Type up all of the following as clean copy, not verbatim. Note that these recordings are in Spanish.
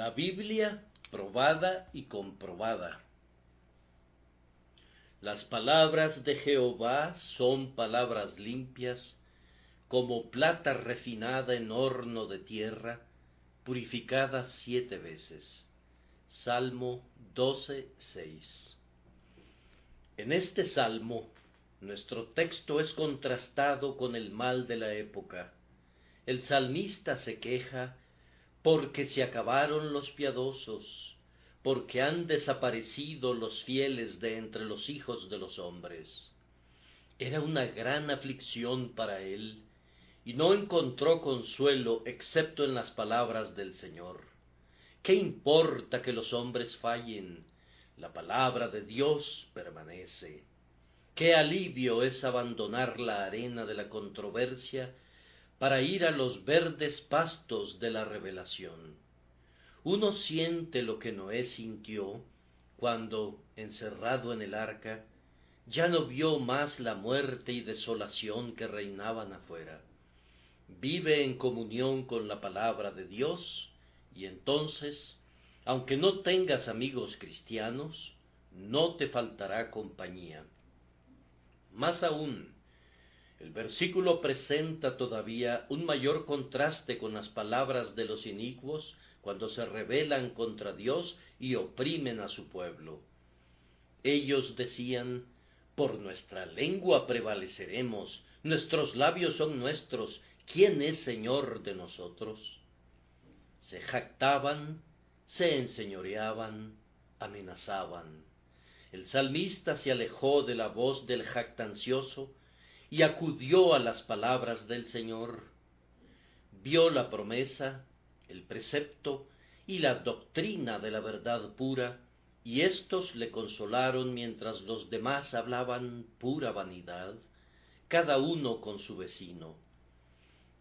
La Biblia probada y comprobada. Las palabras de Jehová son palabras limpias, como plata refinada en horno de tierra, purificada 7 veces. Salmo 12:6. En este salmo, nuestro texto es contrastado con el mal de la época. El salmista se queja porque se acabaron los piadosos, porque han desaparecido los fieles de entre los hijos de los hombres. Era una gran aflicción para él, y no encontró consuelo excepto en las palabras del Señor. ¿Qué importa que los hombres fallen? La palabra de Dios permanece. Qué alivio es abandonar la arena de la controversia para ir a los verdes pastos de la revelación. Uno siente lo que Noé sintió cuando, encerrado en el arca, ya no vio más la muerte y desolación que reinaban afuera. Vive en comunión con la palabra de Dios y entonces, aunque no tengas amigos cristianos, no te faltará compañía. Más aún, el versículo presenta todavía un mayor contraste con las palabras de los inicuos cuando se rebelan contra Dios y oprimen a su pueblo. Ellos decían: por nuestra lengua prevaleceremos, nuestros labios son nuestros, ¿quién es Señor de nosotros? Se jactaban, se enseñoreaban, amenazaban. El salmista se alejó de la voz del jactancioso y acudió a las palabras del Señor. Vio la promesa, el precepto y la doctrina de la verdad pura, y éstos le consolaron mientras los demás hablaban pura vanidad, cada uno con su vecino.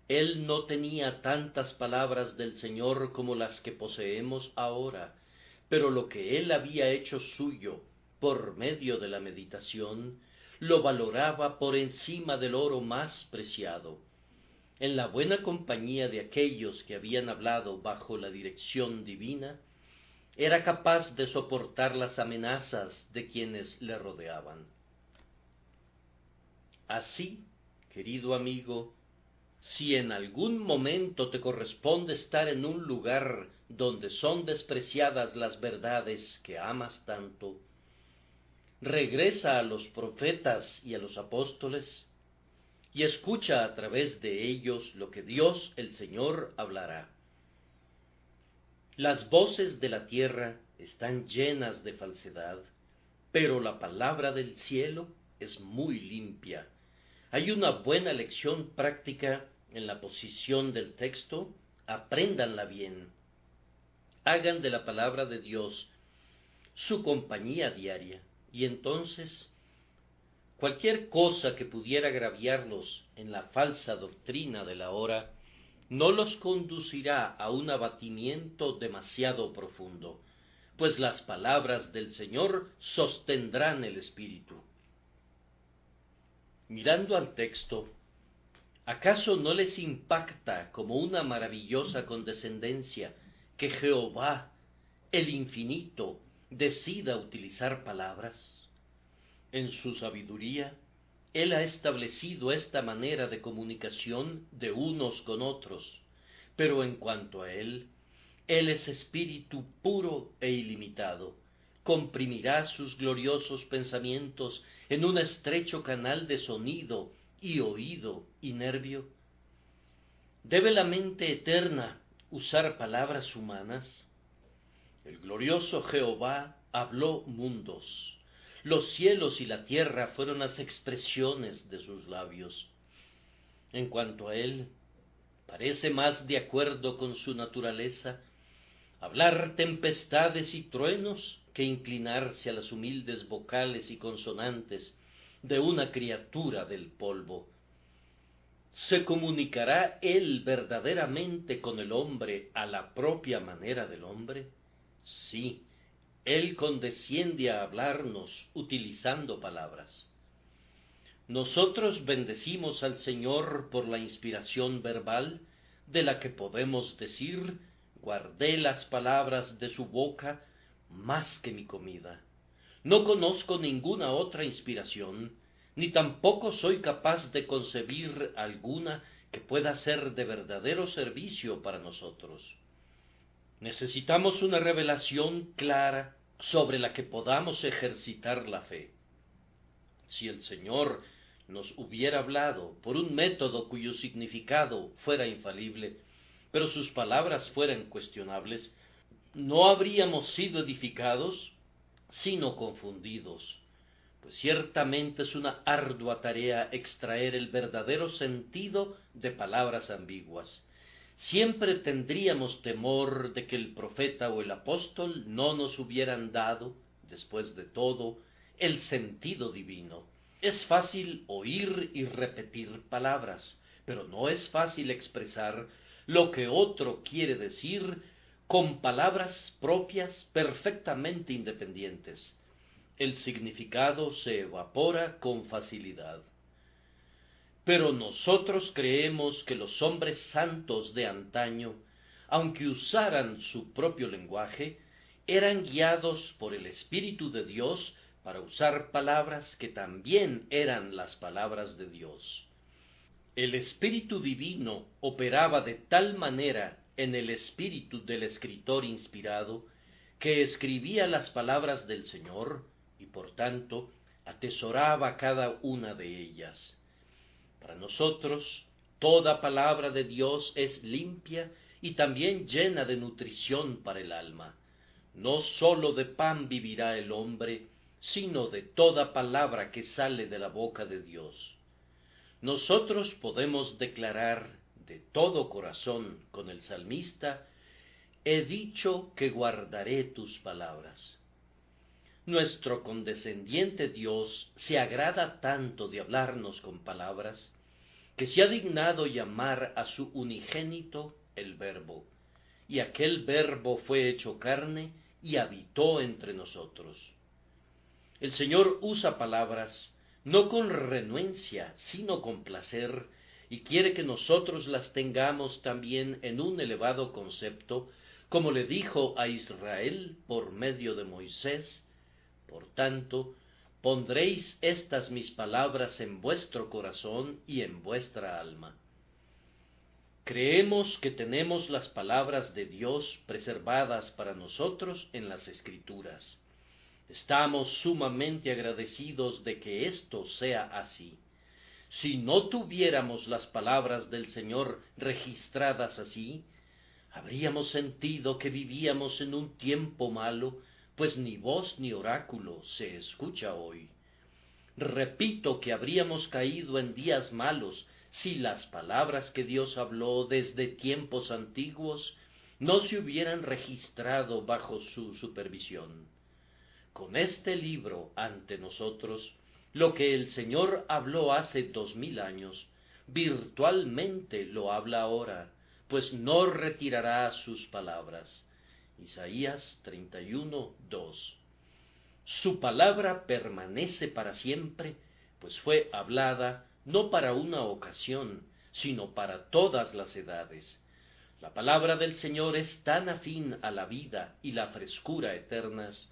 Él no tenía tantas palabras del Señor como las que poseemos ahora, pero lo que él había hecho suyo por medio de la meditación, lo valoraba por encima del oro más preciado. En la buena compañía de aquellos que habían hablado bajo la dirección divina, era capaz de soportar las amenazas de quienes le rodeaban. Así, querido amigo, si en algún momento te corresponde estar en un lugar donde son despreciadas las verdades que amas tanto, regresa a los profetas y a los apóstoles y escucha a través de ellos lo que Dios el Señor hablará. Las voces de la tierra están llenas de falsedad, pero la palabra del cielo es muy limpia. Hay una buena lección práctica en la posición del texto, apréndanla bien. Hagan de la palabra de Dios su compañía diaria, y entonces cualquier cosa que pudiera agraviarlos en la falsa doctrina de la hora no los conducirá a un abatimiento demasiado profundo, pues las palabras del Señor sostendrán el espíritu. Mirando al texto, ¿acaso no les impacta como una maravillosa condescendencia que Jehová, el infinito, decida utilizar palabras? En su sabiduría, Él ha establecido esta manera de comunicación de unos con otros, pero en cuanto a Él es espíritu puro e ilimitado. Comprimirá sus gloriosos pensamientos en un estrecho canal de sonido y oído y nervio. ¿Debe la mente eterna usar palabras humanas? El glorioso Jehová habló mundos. Los cielos y la tierra fueron las expresiones de sus labios. En cuanto a él, parece más de acuerdo con su naturaleza hablar tempestades y truenos que inclinarse a las humildes vocales y consonantes de una criatura del polvo. ¿Se comunicará él verdaderamente con el hombre a la propia manera del hombre? Sí. Él condesciende a hablarnos utilizando palabras. Nosotros bendecimos al Señor por la inspiración verbal, de la que podemos decir: Guardé las palabras de su boca más que mi comida. No conozco ninguna otra inspiración, ni tampoco soy capaz de concebir alguna que pueda ser de verdadero servicio para nosotros. Necesitamos una revelación clara sobre la que podamos ejercitar la fe. Si el Señor nos hubiera hablado por un método cuyo significado fuera infalible, pero sus palabras fueran cuestionables, no habríamos sido edificados, sino confundidos, pues ciertamente es una ardua tarea extraer el verdadero sentido de palabras ambiguas. Siempre tendríamos temor de que el profeta o el apóstol no nos hubieran dado, después de todo, el sentido divino. Es fácil oír y repetir palabras, pero no es fácil expresar lo que otro quiere decir con palabras propias perfectamente independientes. El significado se evapora con facilidad. Pero nosotros creemos que los hombres santos de antaño, aunque usaran su propio lenguaje, eran guiados por el Espíritu de Dios para usar palabras que también eran las palabras de Dios. El Espíritu Divino operaba de tal manera en el espíritu del escritor inspirado, que escribía las palabras del Señor y por tanto atesoraba cada una de ellas. Para nosotros, toda palabra de Dios es limpia y también llena de nutrición para el alma. No sólo de pan vivirá el hombre, sino de toda palabra que sale de la boca de Dios. Nosotros podemos declarar de todo corazón con el salmista: he dicho que guardaré tus palabras. Nuestro condescendiente Dios se agrada tanto de hablarnos con palabras, que se ha dignado llamar a su unigénito el Verbo, y aquel Verbo fue hecho carne y habitó entre nosotros. El Señor usa palabras no con renuencia, sino con placer, y quiere que nosotros las tengamos también en un elevado concepto, como le dijo a Israel por medio de Moisés: por tanto, pondréis estas mis palabras en vuestro corazón y en vuestra alma. Creemos que tenemos las palabras de Dios preservadas para nosotros en las Escrituras. Estamos sumamente agradecidos de que esto sea así. Si no tuviéramos las palabras del Señor registradas así, habríamos sentido que vivíamos en un tiempo malo, pues ni voz ni oráculo se escucha hoy. Repito que habríamos caído en días malos si las palabras que Dios habló desde tiempos antiguos no se hubieran registrado bajo su supervisión. Con este libro ante nosotros, lo que el Señor habló hace 2000 años, virtualmente lo habla ahora, pues no retirará sus palabras. Isaías 31:2. Su palabra permanece para siempre, pues fue hablada no para una ocasión, sino para todas las edades. La palabra del Señor es tan afín a la vida y la frescura eternas,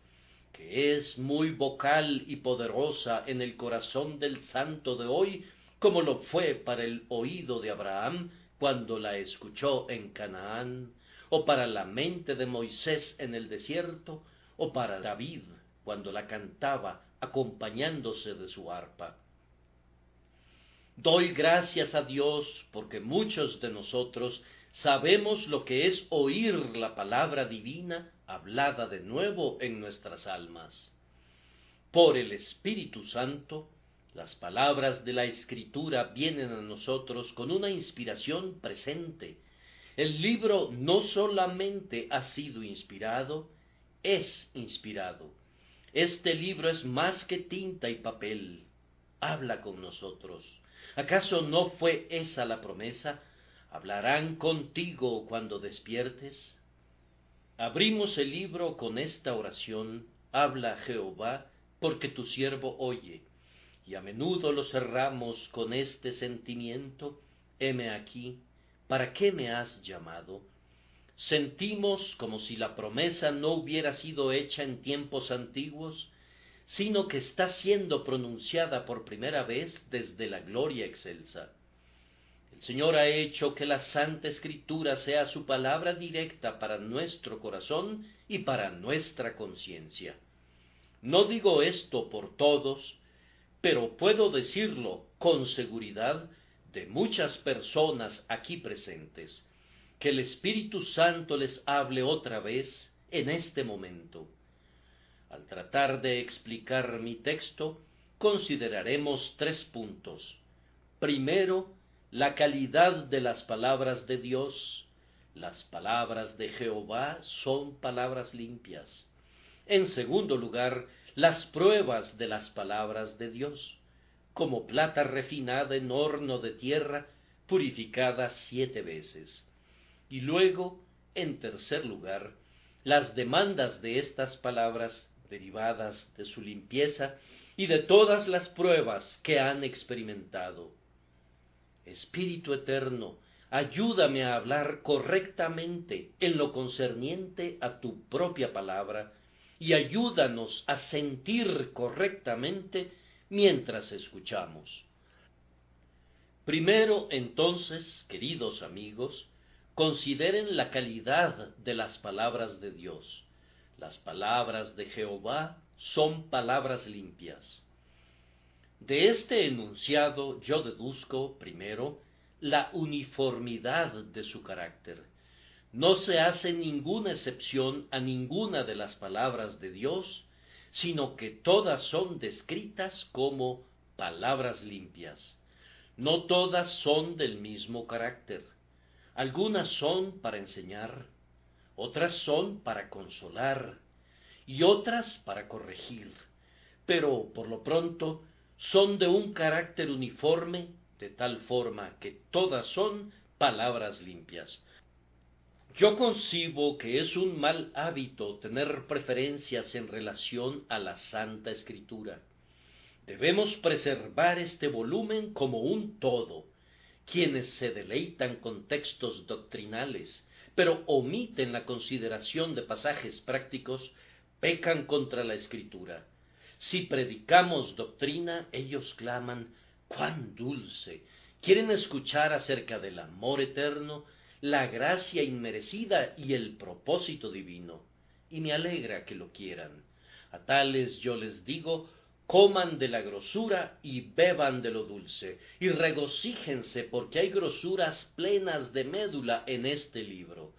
que es muy vocal y poderosa en el corazón del santo de hoy, como lo fue para el oído de Abraham cuando la escuchó en Canaán, o para la mente de Moisés en el desierto, o para David cuando la cantaba acompañándose de su arpa. Doy gracias a Dios porque muchos de nosotros sabemos lo que es oír la palabra divina hablada de nuevo en nuestras almas. Por el Espíritu Santo, las palabras de la Escritura vienen a nosotros con una inspiración presente. El libro no solamente ha sido inspirado, es inspirado. Este libro es más que tinta y papel. Habla con nosotros. ¿Acaso no fue esa la promesa? ¿Hablarán contigo cuando despiertes? Abrimos el libro con esta oración: habla Jehová, porque tu siervo oye. Y a menudo lo cerramos con este sentimiento: heme aquí, ¿para qué me has llamado? sentimos como si la promesa no hubiera sido hecha en tiempos antiguos, sino que está siendo pronunciada por primera vez desde la gloria excelsa. El Señor ha hecho que la Santa Escritura sea su palabra directa para nuestro corazón y para nuestra conciencia. No digo esto por todos, pero puedo decirlo con seguridad de muchas personas aquí presentes, que el Espíritu Santo les hable otra vez en este momento. Al tratar de explicar mi texto, consideraremos 3 puntos. Primero, la calidad de las palabras de Dios. Las palabras de Jehová son palabras limpias. En segundo lugar, las pruebas de las palabras de Dios, como plata refinada en horno de tierra, purificada 7 veces. Y luego, en tercer lugar, las demandas de estas palabras derivadas de su limpieza y de todas las pruebas que han experimentado. Espíritu eterno, ayúdame a hablar correctamente en lo concerniente a tu propia palabra y ayúdanos a sentir correctamente mientras escuchamos. Primero, entonces, queridos amigos, consideren la calidad de las palabras de Dios. Las palabras de Jehová son palabras limpias. De este enunciado yo deduzco, primero, la uniformidad de su carácter. No se hace ninguna excepción a ninguna de las palabras de Dios, sino que todas son descritas como palabras limpias. No todas son del mismo carácter. Algunas son para enseñar, otras son para consolar, y otras para corregir, pero por lo pronto son de un carácter uniforme, de tal forma que todas son palabras limpias. Yo concibo que es un mal hábito tener preferencias en relación a la Santa Escritura. Debemos preservar este volumen como un todo. Quienes se deleitan con textos doctrinales, pero omiten la consideración de pasajes prácticos, pecan contra la Escritura. Si predicamos doctrina, ellos claman, ¡cuán dulce! Quieren escuchar acerca del amor eterno, la gracia inmerecida y el propósito divino. Y me alegra que lo quieran. A tales yo les digo, coman de la grosura y beban de lo dulce, y regocíjense porque hay grosuras plenas de médula en este libro.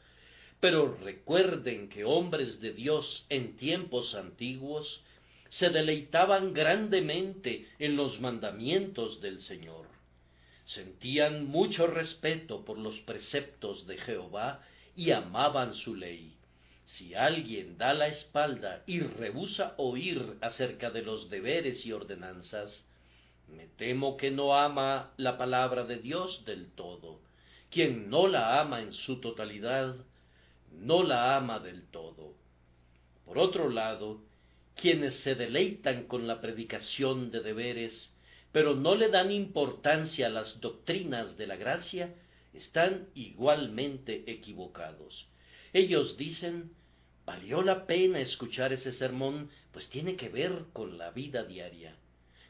Pero recuerden que hombres de Dios en tiempos antiguos se deleitaban grandemente en los mandamientos del Señor. Sentían mucho respeto por los preceptos de Jehová y amaban su ley. Si alguien da la espalda y rehúsa oír acerca de los deberes y ordenanzas, me temo que no ama la palabra de Dios del todo. Quien no la ama en su totalidad, no la ama del todo. Por otro lado, quienes se deleitan con la predicación de deberes, pero no le dan importancia a las doctrinas de la gracia, están igualmente equivocados. Ellos dicen, valió la pena escuchar ese sermón, pues tiene que ver con la vida diaria.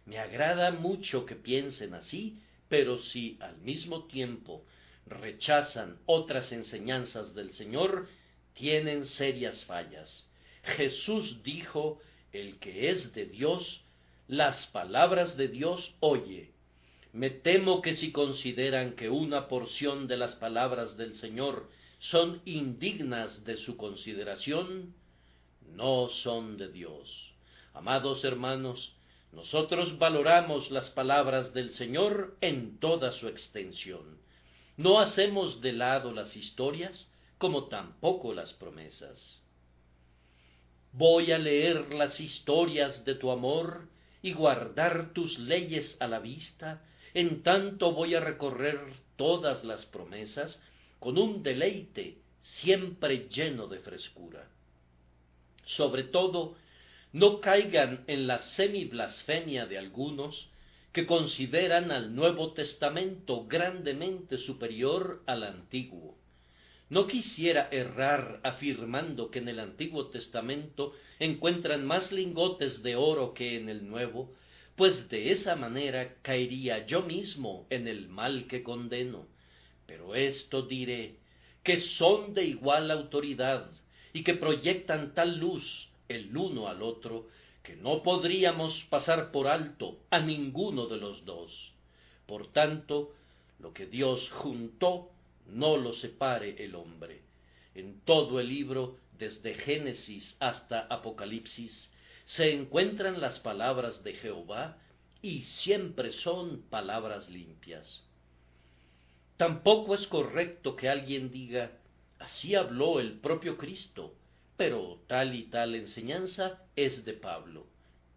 Me agrada mucho que piensen así, pero si al mismo tiempo rechazan otras enseñanzas del Señor, tienen serias fallas. Jesús dijo, el que es de Dios, las palabras de Dios oye. Me temo que si consideran que una porción de las palabras del Señor son indignas de su consideración, no son de Dios. Amados hermanos, nosotros valoramos las palabras del Señor en toda su extensión. No hacemos de lado las historias, como tampoco las promesas. Voy a leer las historias de tu amor y guardar tus leyes a la vista, en tanto voy a recorrer todas las promesas con un deleite siempre lleno de frescura. Sobre todo, no caigan en la semiblasfemia de algunos que consideran al Nuevo Testamento grandemente superior al Antiguo. No quisiera errar afirmando que en el Antiguo Testamento encuentran más lingotes de oro que en el Nuevo, pues de esa manera caería yo mismo en el mal que condeno. Pero esto diré, que son de igual autoridad y que proyectan tal luz el uno al otro, que no podríamos pasar por alto a ninguno de los dos. Por tanto, lo que Dios juntó, no lo separe el hombre. En todo el libro, desde Génesis hasta Apocalipsis, se encuentran las palabras de Jehová, y siempre son palabras limpias. Tampoco es correcto que alguien diga, así habló el propio Cristo, pero tal y tal enseñanza es de Pablo.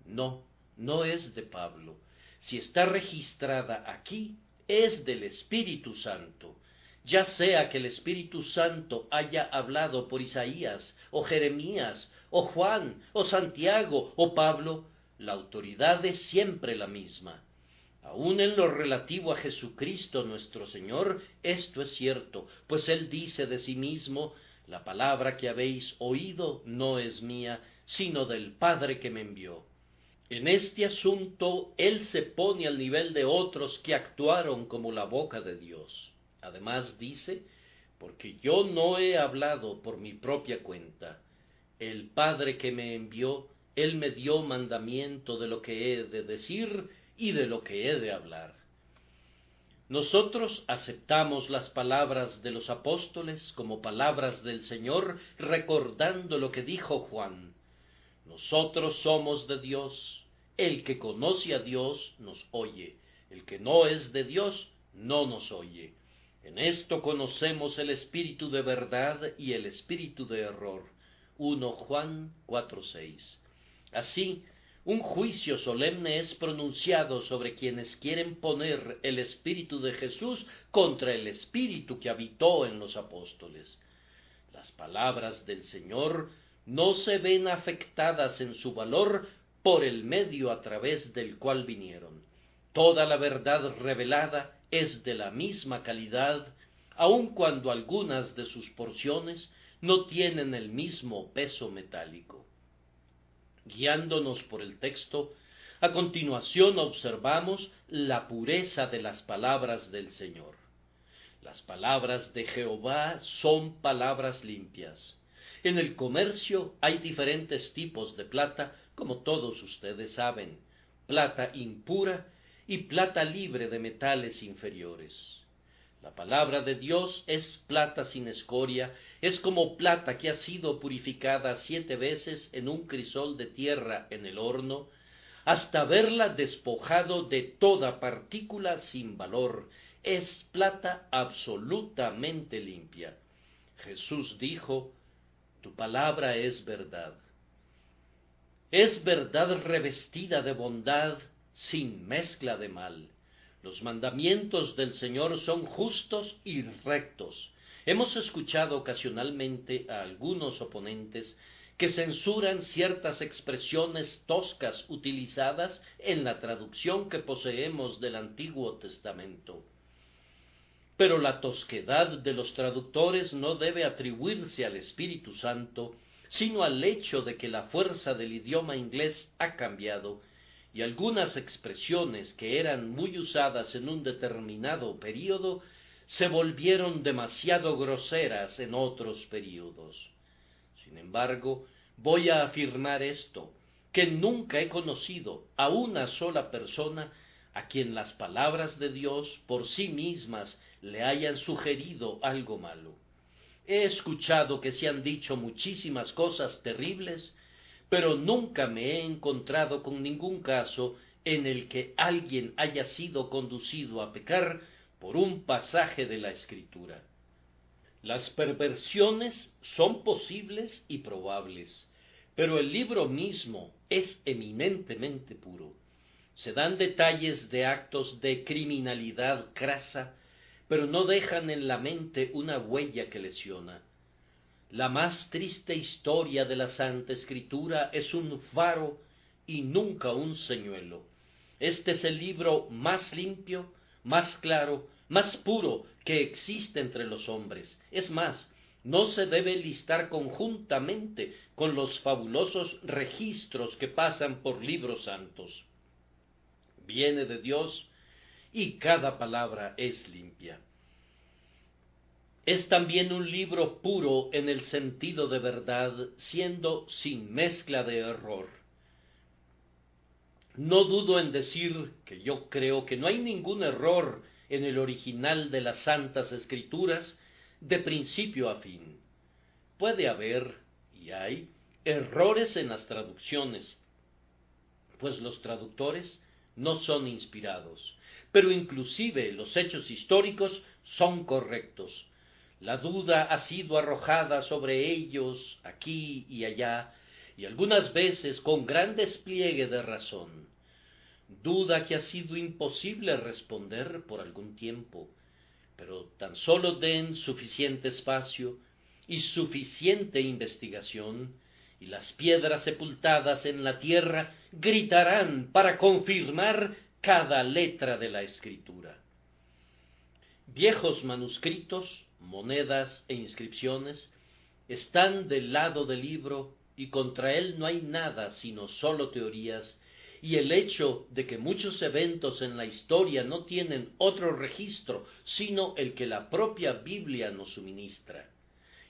No, no es de Pablo. Si está registrada aquí, es del Espíritu Santo. Ya sea que el Espíritu Santo haya hablado por Isaías, o Jeremías, o Juan, o Santiago, o Pablo, la autoridad es siempre la misma. Aun en lo relativo a Jesucristo nuestro Señor, esto es cierto, pues Él dice de sí mismo, la palabra que habéis oído no es mía, sino del Padre que me envió. En este asunto, Él se pone al nivel de otros que actuaron como la boca de Dios. Además dice, porque yo no he hablado por mi propia cuenta. El Padre que me envió, Él me dio mandamiento de lo que he de decir y de lo que he de hablar. Nosotros aceptamos las palabras de los apóstoles como palabras del Señor, recordando lo que dijo Juan. Nosotros somos de Dios. El que conoce a Dios nos oye. El que no es de Dios no nos oye. En esto conocemos el espíritu de verdad y el espíritu de error. 1 Juan 4:6. Así, un juicio solemne es pronunciado sobre quienes quieren poner el espíritu de Jesús contra el espíritu que habitó en los apóstoles. Las palabras del Señor no se ven afectadas en su valor por el medio a través del cual vinieron. Toda la verdad revelada es de la misma calidad, aun cuando algunas de sus porciones no tienen el mismo peso metálico. Guiándonos por el texto, a continuación observamos la pureza de las palabras del Señor. Las palabras de Jehová son palabras limpias. En el comercio hay diferentes tipos de plata, como todos ustedes saben, plata impura y plata libre de metales inferiores. La palabra de Dios es plata sin escoria, es como plata que ha sido purificada 7 veces en un crisol de tierra en el horno, hasta verla despojado de toda partícula sin valor. Es plata absolutamente limpia. Jesús dijo, tu palabra es verdad. Es verdad revestida de bondad, sin mezcla de mal. Los mandamientos del Señor son justos y rectos. Hemos escuchado ocasionalmente a algunos oponentes que censuran ciertas expresiones toscas utilizadas en la traducción que poseemos del Antiguo Testamento. Pero la tosquedad de los traductores no debe atribuirse al Espíritu Santo, sino al hecho de que la fuerza del idioma inglés ha cambiado, y algunas expresiones que eran muy usadas en un determinado período se volvieron demasiado groseras en otros períodos. Sin embargo, voy a afirmar esto, que nunca he conocido a una sola persona a quien las palabras de Dios por sí mismas le hayan sugerido algo malo. He escuchado que se han dicho muchísimas cosas terribles, pero nunca me he encontrado con ningún caso en el que alguien haya sido conducido a pecar por un pasaje de la Escritura. Las perversiones son posibles y probables, pero el libro mismo es eminentemente puro. Se dan detalles de actos de criminalidad crasa, pero no dejan en la mente una huella que lesiona. La más triste historia de la Santa Escritura es un faro y nunca un señuelo. Este es el libro más limpio, más claro, más puro que existe entre los hombres. Es más, no se debe listar conjuntamente con los fabulosos registros que pasan por libros santos. Viene de Dios y cada palabra es limpia. Es también un libro puro en el sentido de verdad, siendo sin mezcla de error. No dudo en decir que yo creo que no hay ningún error en el original de las Santas Escrituras de principio a fin. Puede haber, y hay, errores en las traducciones, pues los traductores no son inspirados, pero inclusive los hechos históricos son correctos. La duda ha sido arrojada sobre ellos aquí y allá, y algunas veces con gran despliegue de razón. Duda que ha sido imposible responder por algún tiempo, pero tan solo den suficiente espacio y suficiente investigación, y las piedras sepultadas en la tierra gritarán para confirmar cada letra de la Escritura. Viejos manuscritos, monedas e inscripciones están del lado del libro y contra él no hay nada sino sólo teorías, y el hecho de que muchos eventos en la historia no tienen otro registro sino el que la propia Biblia nos suministra.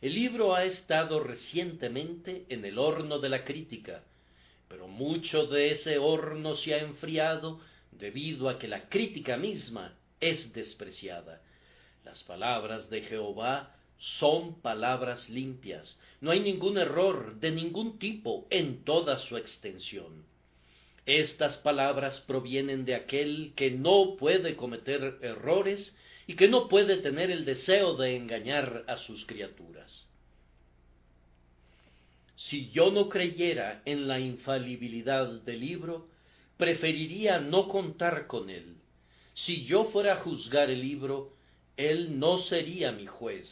El libro ha estado recientemente en el horno de la crítica, pero mucho de ese horno se ha enfriado debido a que la crítica misma es despreciada. Las palabras de Jehová son palabras limpias, no hay ningún error de ningún tipo en toda su extensión. Estas palabras provienen de aquel que no puede cometer errores y que no puede tener el deseo de engañar a sus criaturas. Si yo no creyera en la infalibilidad del libro, preferiría no contar con él. Si yo fuera a juzgar el libro, él no sería mi juez.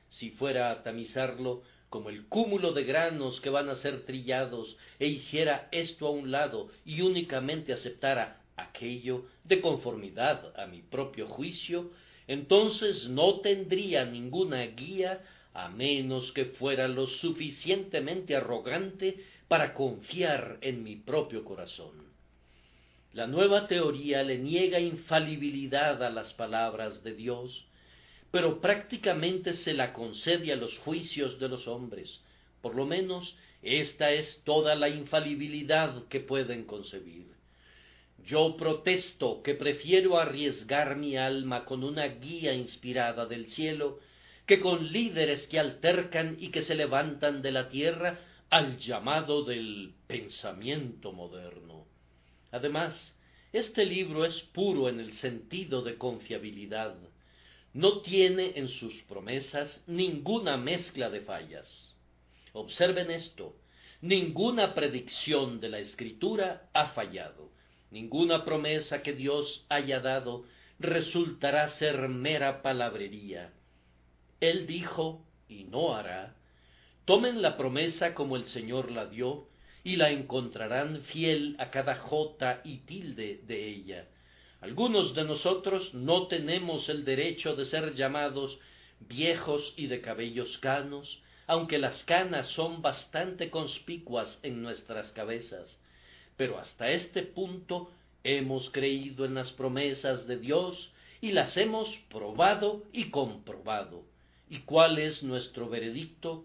Si fuera a tamizarlo como el cúmulo de granos que van a ser trillados, e hiciera esto a un lado y únicamente aceptara aquello de conformidad a mi propio juicio, entonces no tendría ninguna guía a menos que fuera lo suficientemente arrogante para confiar en mi propio corazón. La nueva teoría le niega infalibilidad a las palabras de Dios, pero prácticamente se la concede a los juicios de los hombres. Por lo menos esta es toda la infalibilidad que pueden concebir. Yo protesto que prefiero arriesgar mi alma con una guía inspirada del cielo que con líderes que altercan y que se levantan de la tierra al llamado del pensamiento moderno. Además, este libro es puro en el sentido de confiabilidad. No tiene en sus promesas ninguna mezcla de fallas. Observen esto, ninguna predicción de la Escritura ha fallado, ninguna promesa que Dios haya dado resultará ser mera palabrería. Él dijo, y no hará. Tomen la promesa como el Señor la dio, y la encontrarán fiel a cada jota y tilde de ella. Algunos de nosotros no tenemos el derecho de ser llamados viejos y de cabellos canos, aunque las canas son bastante conspicuas en nuestras cabezas. Pero hasta este punto hemos creído en las promesas de Dios y las hemos probado y comprobado. ¿Y cuál es nuestro veredicto?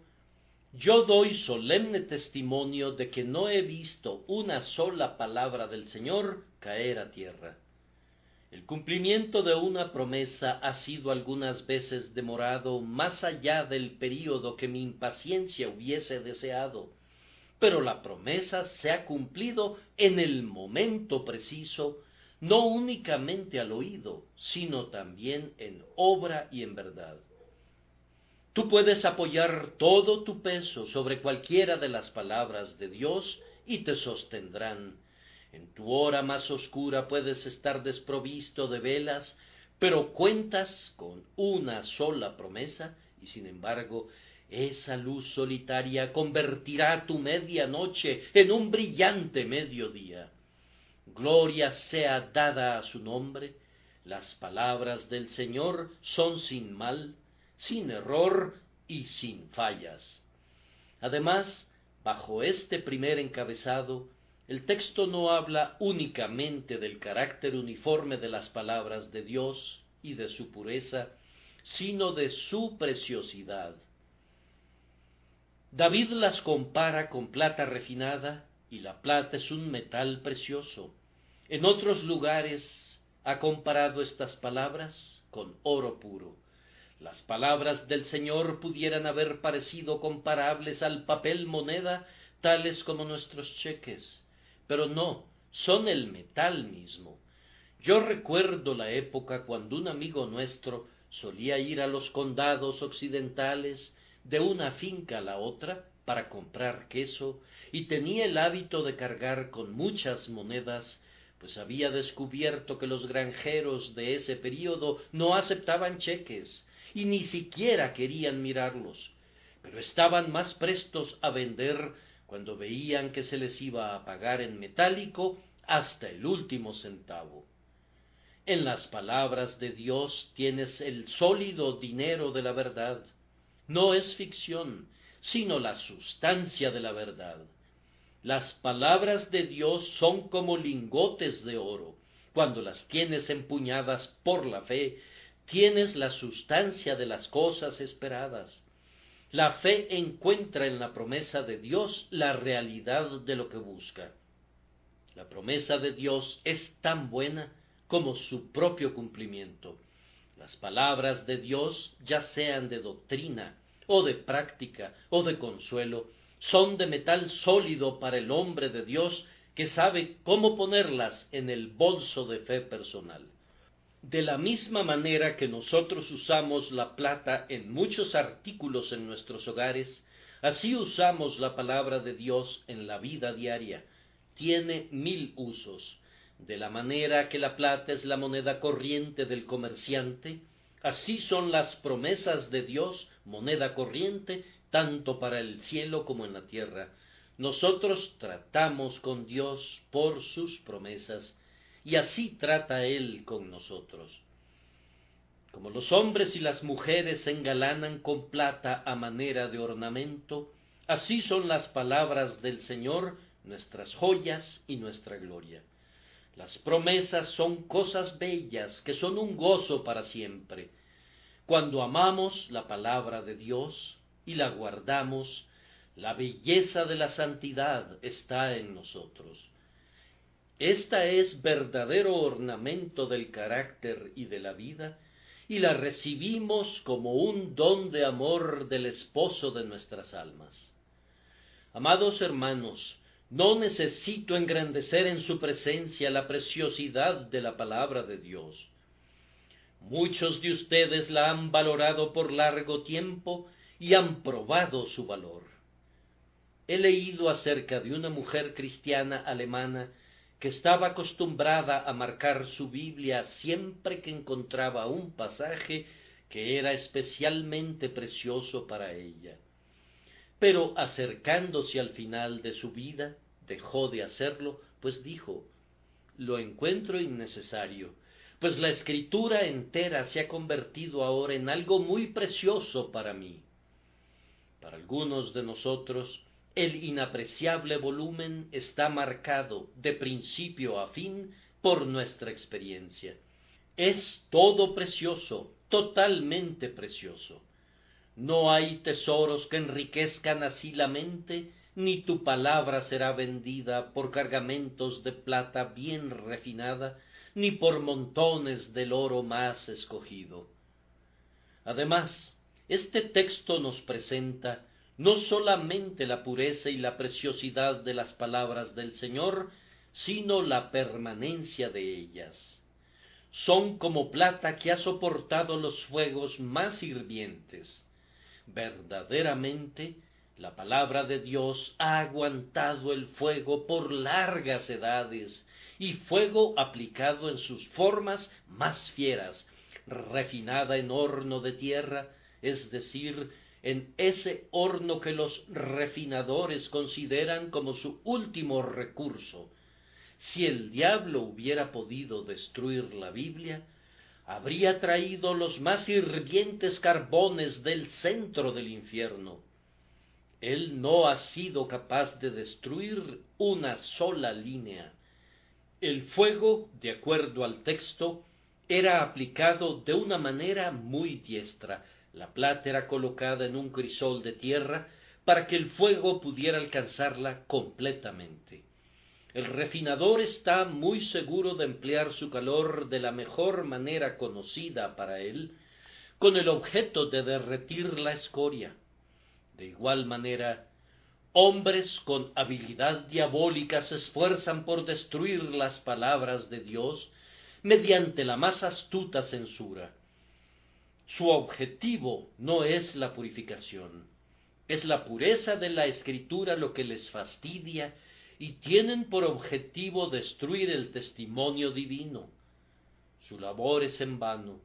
Yo doy solemne testimonio de que no he visto una sola palabra del Señor caer a tierra. El cumplimiento de una promesa ha sido algunas veces demorado más allá del período que mi impaciencia hubiese deseado, pero la promesa se ha cumplido en el momento preciso, no únicamente al oído, sino también en obra y en verdad. Tú puedes apoyar todo tu peso sobre cualquiera de las palabras de Dios y te sostendrán. En tu hora más oscura puedes estar desprovisto de velas, pero cuentas con una sola promesa y sin embargo esa luz solitaria convertirá tu medianoche en un brillante mediodía. Gloria sea dada a su nombre. Las palabras del Señor son sin mal, sin error y sin fallas. Además, bajo este primer encabezado, el texto no habla únicamente del carácter uniforme de las palabras de Dios y de su pureza, sino de su preciosidad. David las compara con plata refinada, y la plata es un metal precioso. En otros lugares ha comparado estas palabras con oro puro. Las palabras del Señor pudieran haber parecido comparables al papel moneda, tales como nuestros cheques, pero no, son el metal mismo. Yo recuerdo la época cuando un amigo nuestro solía ir a los condados occidentales de una finca a la otra para comprar queso, y tenía el hábito de cargar con muchas monedas, pues había descubierto que los granjeros de ese período no aceptaban cheques, y ni siquiera querían mirarlos, pero estaban más prestos a vender cuando veían que se les iba a pagar en metálico hasta el último centavo. En las palabras de Dios tienes el sólido dinero de la verdad. No es ficción, sino la sustancia de la verdad. Las palabras de Dios son como lingotes de oro. Cuando las tienes empuñadas por la fe, tienes la sustancia de las cosas esperadas. La fe encuentra en la promesa de Dios la realidad de lo que busca. La promesa de Dios es tan buena como su propio cumplimiento. Las palabras de Dios, ya sean de doctrina, o de práctica, o de consuelo, son de metal sólido para el hombre de Dios que sabe cómo ponerlas en el bolso de fe personal. De la misma manera que nosotros usamos la plata en muchos artículos en nuestros hogares, así usamos la palabra de Dios en la vida diaria. Tiene 1000 usos. De la manera que la plata es la moneda corriente del comerciante, así son las promesas de Dios moneda corriente tanto para el cielo como en la tierra. Nosotros tratamos con Dios por sus promesas, y así trata Él con nosotros. Como los hombres y las mujeres se engalanan con plata a manera de ornamento, así son las palabras del Señor nuestras joyas y nuestra gloria. Las promesas son cosas bellas que son un gozo para siempre. Cuando amamos la palabra de Dios y la guardamos, la belleza de la santidad está en nosotros. Esta es verdadero ornamento del carácter y de la vida, y la recibimos como un don de amor del esposo de nuestras almas. Amados hermanos, no necesito engrandecer en su presencia la preciosidad de la palabra de Dios. Muchos de ustedes la han valorado por largo tiempo y han probado su valor. He leído acerca de una mujer cristiana alemana que estaba acostumbrada a marcar su Biblia siempre que encontraba un pasaje que era especialmente precioso para ella. Pero acercándose al final de su vida, dejó de hacerlo, pues dijo: lo encuentro innecesario, pues la Escritura entera se ha convertido ahora en algo muy precioso para mí. Para algunos de nosotros, el inapreciable volumen está marcado de principio a fin por nuestra experiencia. Es todo precioso, totalmente precioso. No hay tesoros que enriquezcan así la mente, ni tu palabra será vendida por cargamentos de plata bien refinada, ni por montones del oro más escogido. Además, este texto nos presenta no solamente la pureza y la preciosidad de las palabras del Señor, sino la permanencia de ellas. Son como plata que ha soportado los fuegos más hirvientes. Verdaderamente, la palabra de Dios ha aguantado el fuego por largas edades, y fuego aplicado en sus formas más fieras, refinada en horno de tierra, es decir, en ese horno que los refinadores consideran como su último recurso. Si el diablo hubiera podido destruir la Biblia, habría traído los más hirvientes carbones del centro del infierno. Él no ha sido capaz de destruir una sola línea. El fuego, de acuerdo al texto, era aplicado de una manera muy diestra. La plata era colocada en un crisol de tierra para que el fuego pudiera alcanzarla completamente. El refinador está muy seguro de emplear su calor de la mejor manera conocida para él, con el objeto de derretir la escoria. De igual manera, hombres con habilidad diabólica se esfuerzan por destruir las palabras de Dios mediante la más astuta censura. Su objetivo no es la purificación, es la pureza de la Escritura lo que les fastidia, y tienen por objetivo destruir el testimonio divino. Su labor es en vano,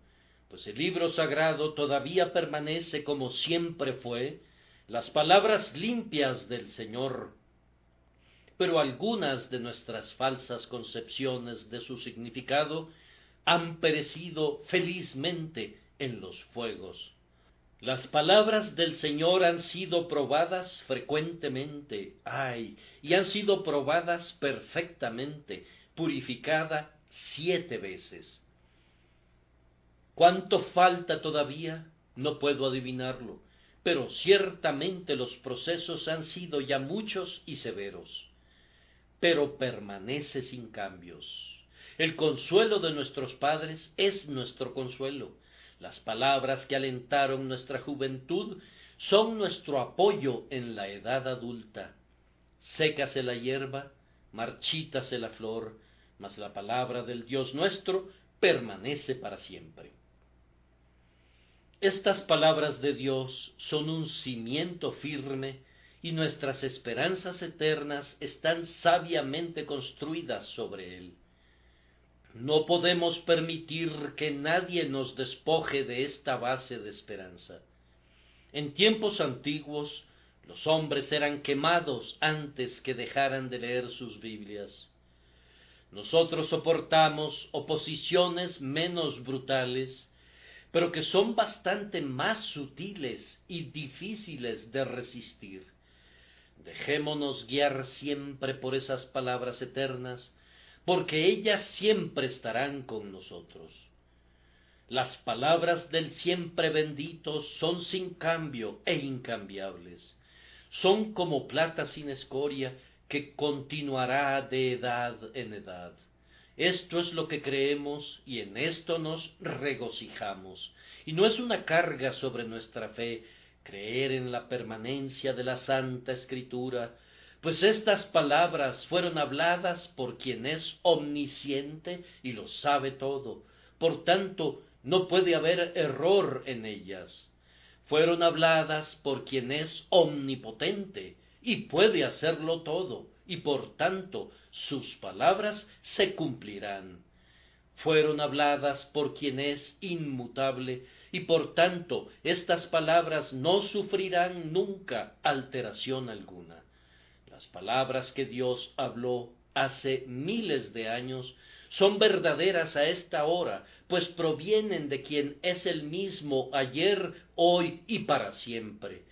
pues el libro sagrado todavía permanece como siempre fue, las palabras limpias del Señor. Pero algunas de nuestras falsas concepciones de su significado han perecido felizmente en los fuegos. Las palabras del Señor han sido probadas frecuentemente, y han sido probadas perfectamente, purificada 7 veces. ¿Cuánto falta todavía? No puedo adivinarlo, pero ciertamente los procesos han sido ya muchos y severos. Pero permanece sin cambios. El consuelo de nuestros padres es nuestro consuelo. Las palabras que alentaron nuestra juventud son nuestro apoyo en la edad adulta. Sécase la hierba, marchítase la flor, mas la palabra del Dios nuestro permanece para siempre. Estas palabras de Dios son un cimiento firme y nuestras esperanzas eternas están sabiamente construidas sobre él. No podemos permitir que nadie nos despoje de esta base de esperanza. En tiempos antiguos, los hombres eran quemados antes que dejaran de leer sus Biblias. Nosotros soportamos oposiciones menos brutales, pero que son bastante más sutiles y difíciles de resistir. Dejémonos guiar siempre por esas palabras eternas, porque ellas siempre estarán con nosotros. Las palabras del siempre bendito son sin cambio e incambiables. Son como plata sin escoria que continuará de edad en edad. Esto es lo que creemos y en esto nos regocijamos. Y no es una carga sobre nuestra fe creer en la permanencia de la Santa Escritura, pues estas palabras fueron habladas por quien es omnisciente y lo sabe todo. Por tanto, no puede haber error en ellas. Fueron habladas por quien es omnipotente y puede hacerlo todo, y por tanto sus palabras se cumplirán. Fueron habladas por quien es inmutable, y por tanto estas palabras no sufrirán nunca alteración alguna. Las palabras que Dios habló hace miles de años son verdaderas a esta hora, pues provienen de quien es el mismo ayer, hoy y para siempre.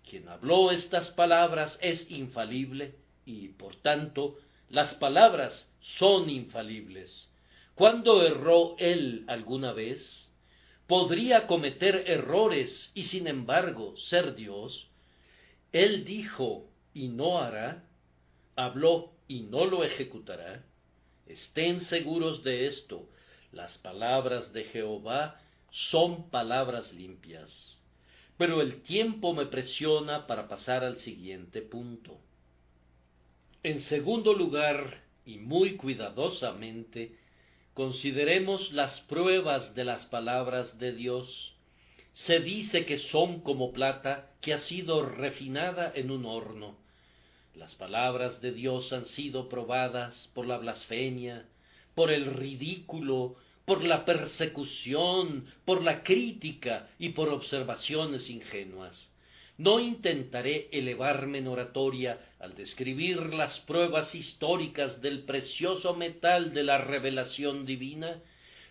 Quien habló estas palabras es infalible y, por tanto, las palabras son infalibles. ¿Cuándo erró él alguna vez? ¿Podría cometer errores y sin embargo ser Dios? Él dijo y no hará, habló y no lo ejecutará. Estén seguros de esto, las palabras de Jehová son palabras limpias. Pero el tiempo me presiona para pasar al siguiente punto. En segundo lugar, y muy cuidadosamente, consideremos las pruebas de las palabras de Dios. Se dice que son como plata que ha sido refinada en un horno. Las palabras de Dios han sido probadas por la blasfemia, por el ridículo, por la persecución, por la crítica y por observaciones ingenuas. No intentaré elevarme en oratoria al describir las pruebas históricas del precioso metal de la revelación divina,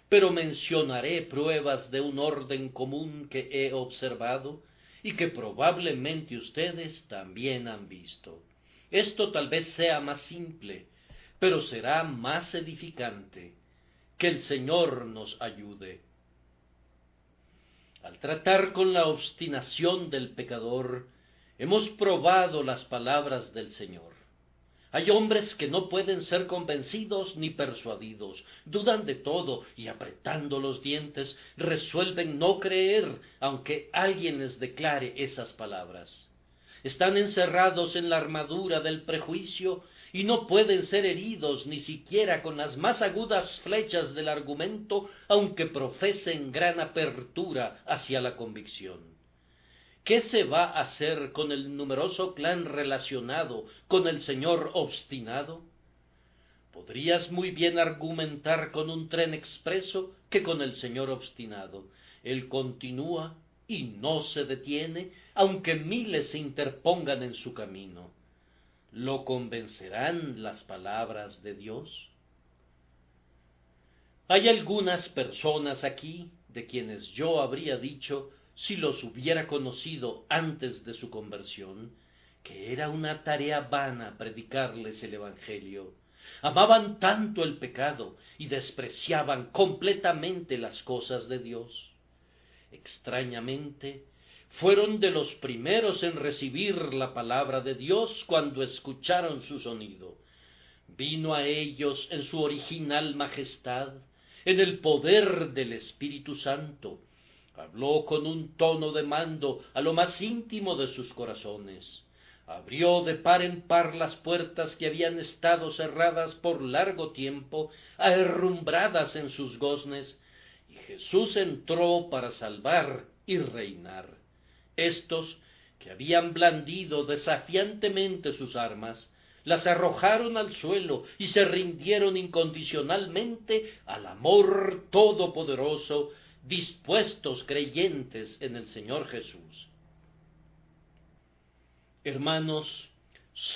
pero mencionaré pruebas de un orden común que he observado y que probablemente ustedes también han visto. Esto tal vez sea más simple, pero será más edificante. Que el Señor nos ayude. Al tratar con la obstinación del pecador, hemos probado las palabras del Señor. Hay hombres que no pueden ser convencidos ni persuadidos, dudan de todo y apretando los dientes resuelven no creer aunque alguien les declare esas palabras. Están encerrados en la armadura del prejuicio y no pueden ser heridos ni siquiera con las más agudas flechas del argumento, aunque profesen gran apertura hacia la convicción. ¿Qué se va a hacer con el numeroso clan relacionado con el señor obstinado? Podrías muy bien argumentar con un tren expreso que con el señor obstinado. Él continúa y no se detiene, aunque miles se interpongan en su camino. ¿Lo convencerán las palabras de Dios? Hay algunas personas aquí de quienes yo habría dicho, si los hubiera conocido antes de su conversión, que era una tarea vana predicarles el Evangelio. Amaban tanto el pecado y despreciaban completamente las cosas de Dios. Extrañamente, fueron de los primeros en recibir la palabra de Dios cuando escucharon su sonido. Vino a ellos en su original majestad, en el poder del Espíritu Santo. Habló con un tono de mando a lo más íntimo de sus corazones. Abrió de par en par las puertas que habían estado cerradas por largo tiempo, herrumbradas en sus goznes, y Jesús entró para salvar y reinar. Estos, que habían blandido desafiantemente sus armas, las arrojaron al suelo y se rindieron incondicionalmente al amor todopoderoso, dispuestos creyentes en el Señor Jesús. Hermanos,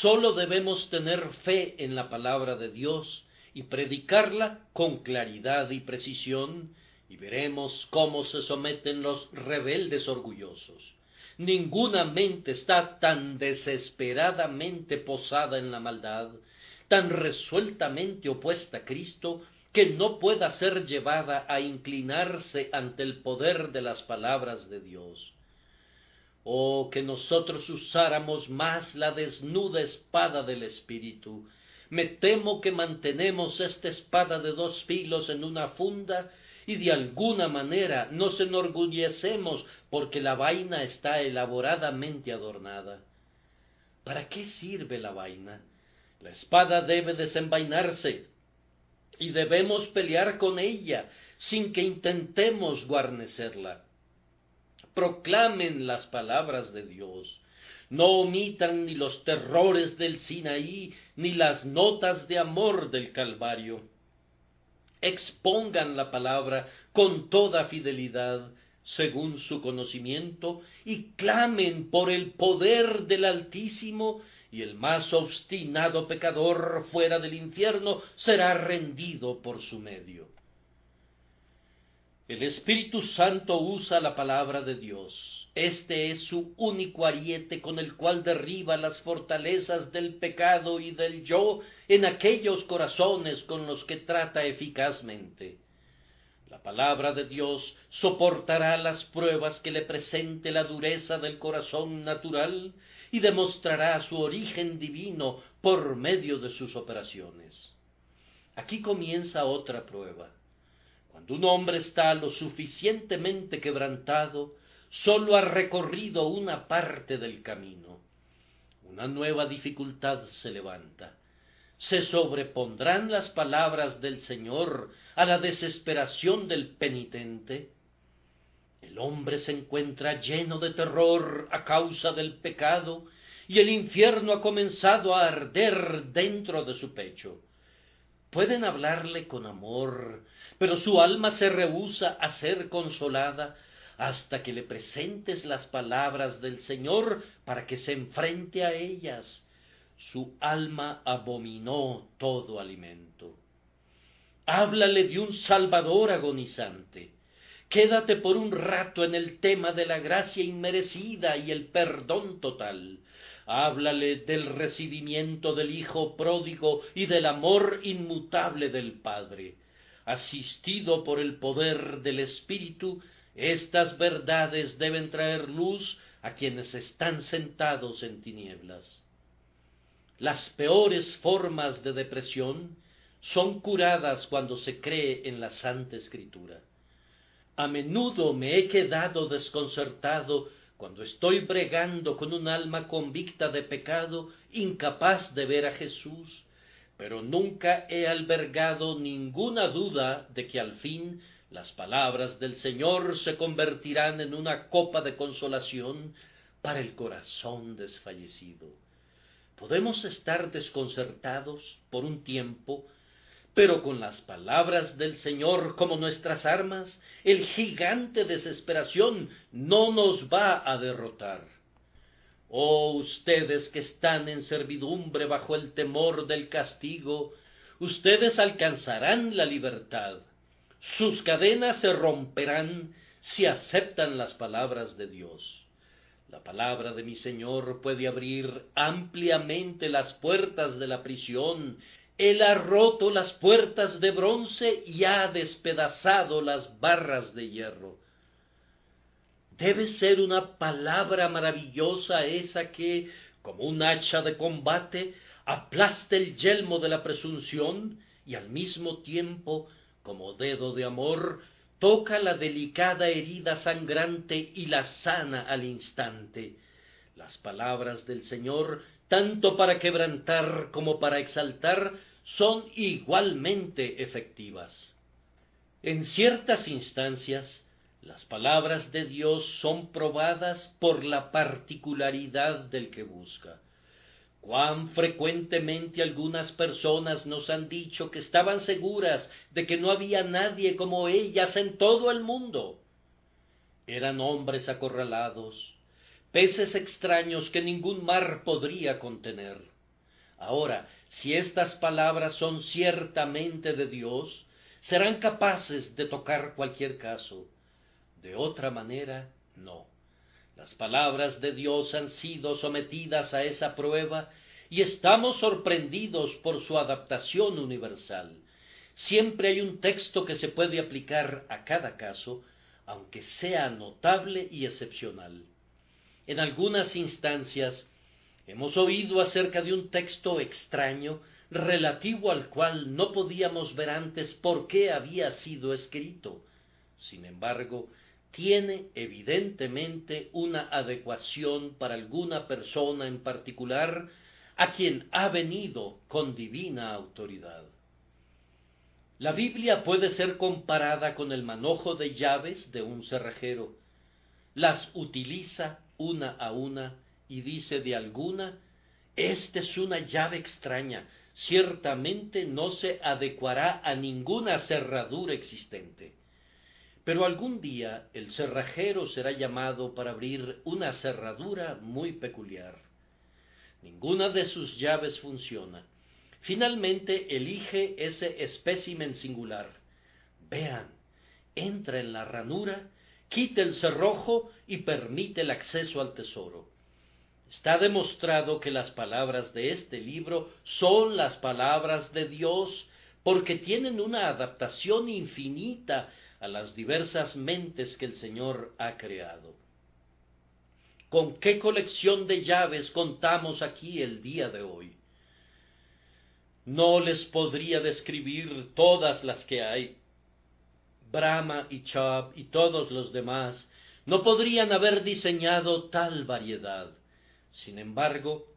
sólo debemos tener fe en la palabra de Dios y predicarla con claridad y precisión, y veremos cómo se someten los rebeldes orgullosos. Ninguna mente está tan desesperadamente posada en la maldad, tan resueltamente opuesta a Cristo, que no pueda ser llevada a inclinarse ante el poder de las palabras de Dios. Oh, que nosotros usáramos más la desnuda espada del Espíritu. Me temo que mantenemos esta espada de dos filos en una funda y de alguna manera nos enorgullecemos porque la vaina está elaboradamente adornada. ¿Para qué sirve la vaina? La espada debe desenvainarse y debemos pelear con ella sin que intentemos guarnecerla. Proclamen las palabras de Dios. No omitan ni los terrores del Sinaí, ni las notas de amor del Calvario. Expongan la palabra con toda fidelidad, según su conocimiento, y clamen por el poder del Altísimo, y el más obstinado pecador fuera del infierno será rendido por su medio. El Espíritu Santo usa la palabra de Dios. Este es su único ariete con el cual derriba las fortalezas del pecado y del yo en aquellos corazones con los que trata eficazmente. La palabra de Dios soportará las pruebas que le presente la dureza del corazón natural y demostrará su origen divino por medio de sus operaciones. Aquí comienza otra prueba. Cuando un hombre está lo suficientemente quebrantado, sólo ha recorrido una parte del camino. Una nueva dificultad se levanta. ¿Se sobrepondrán las palabras del Señor a la desesperación del penitente? El hombre se encuentra lleno de terror a causa del pecado, y el infierno ha comenzado a arder dentro de su pecho. Pueden hablarle con amor, pero su alma se rehúsa a ser consolada hasta que le presentes las palabras del Señor para que se enfrente a ellas. Su alma abominó todo alimento. Háblale de un Salvador agonizante. Quédate por un rato en el tema de la gracia inmerecida y el perdón total. Háblale del recibimiento del Hijo pródigo y del amor inmutable del Padre. Asistido por el poder del Espíritu, estas verdades deben traer luz a quienes están sentados en tinieblas. Las peores formas de depresión son curadas cuando se cree en la Santa Escritura. A menudo me he quedado desconcertado cuando estoy bregando con un alma convicta de pecado, incapaz de ver a Jesús, pero nunca he albergado ninguna duda de que al fin las palabras del Señor se convertirán en una copa de consolación para el corazón desfallecido. Podemos estar desconcertados por un tiempo, pero con las palabras del Señor como nuestras armas, el gigante desesperación no nos va a derrotar. Oh, ustedes que están en servidumbre bajo el temor del castigo, ustedes alcanzarán la libertad. Sus cadenas se romperán si aceptan las palabras de Dios. La palabra de mi Señor puede abrir ampliamente las puertas de la prisión. Él ha roto las puertas de bronce y ha despedazado las barras de hierro. Debe ser una palabra maravillosa esa que, como un hacha de combate, aplasta el yelmo de la presunción y al mismo tiempo, como dedo de amor, toca la delicada herida sangrante y la sana al instante. Las palabras del Señor, tanto para quebrantar como para exaltar, son igualmente efectivas. En ciertas instancias, las palabras de Dios son probadas por la particularidad del que busca. Cuán frecuentemente algunas personas nos han dicho que estaban seguras de que no había nadie como ellas en todo el mundo. Eran hombres acorralados, peces extraños que ningún mar podría contener. Ahora, si estas palabras son ciertamente de Dios, serán capaces de tocar cualquier caso. De otra manera, no. Las palabras de Dios han sido sometidas a esa prueba y estamos sorprendidos por su adaptación universal. Siempre hay un texto que se puede aplicar a cada caso, aunque sea notable y excepcional. En algunas instancias hemos oído acerca de un texto extraño relativo al cual no podíamos ver antes por qué había sido escrito. Sin embargo, tiene evidentemente una adecuación para alguna persona en particular a quien ha venido con divina autoridad. La Biblia puede ser comparada con el manojo de llaves de un cerrajero. Las utiliza una a una y dice de alguna: «Esta es una llave extraña, ciertamente no se adecuará a ninguna cerradura existente». Pero algún día el cerrajero será llamado para abrir una cerradura muy peculiar. Ninguna de sus llaves funciona. Finalmente elige ese espécimen singular. Vean, entra en la ranura, quita el cerrojo y permite el acceso al tesoro. Está demostrado que las palabras de este libro son las palabras de Dios, porque tienen una adaptación infinita a las diversas mentes que el Señor ha creado. ¿Con qué colección de llaves contamos aquí el día de hoy? No les podría describir todas las que hay. Brahma y Chubb y todos los demás no podrían haber diseñado tal variedad. Sin embargo,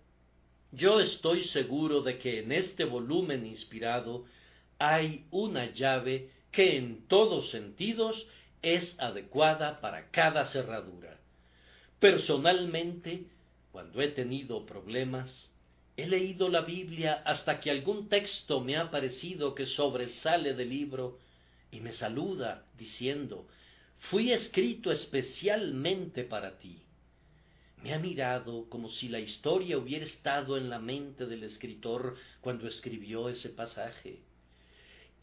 yo estoy seguro de que en este volumen inspirado hay una llave que en todos sentidos es adecuada para cada cerradura. Personalmente, cuando he tenido problemas, he leído la Biblia hasta que algún texto me ha parecido que sobresale del libro y me saluda diciendo: «Fui escrito especialmente para ti». Me ha mirado como si la historia hubiera estado en la mente del escritor cuando escribió ese pasaje.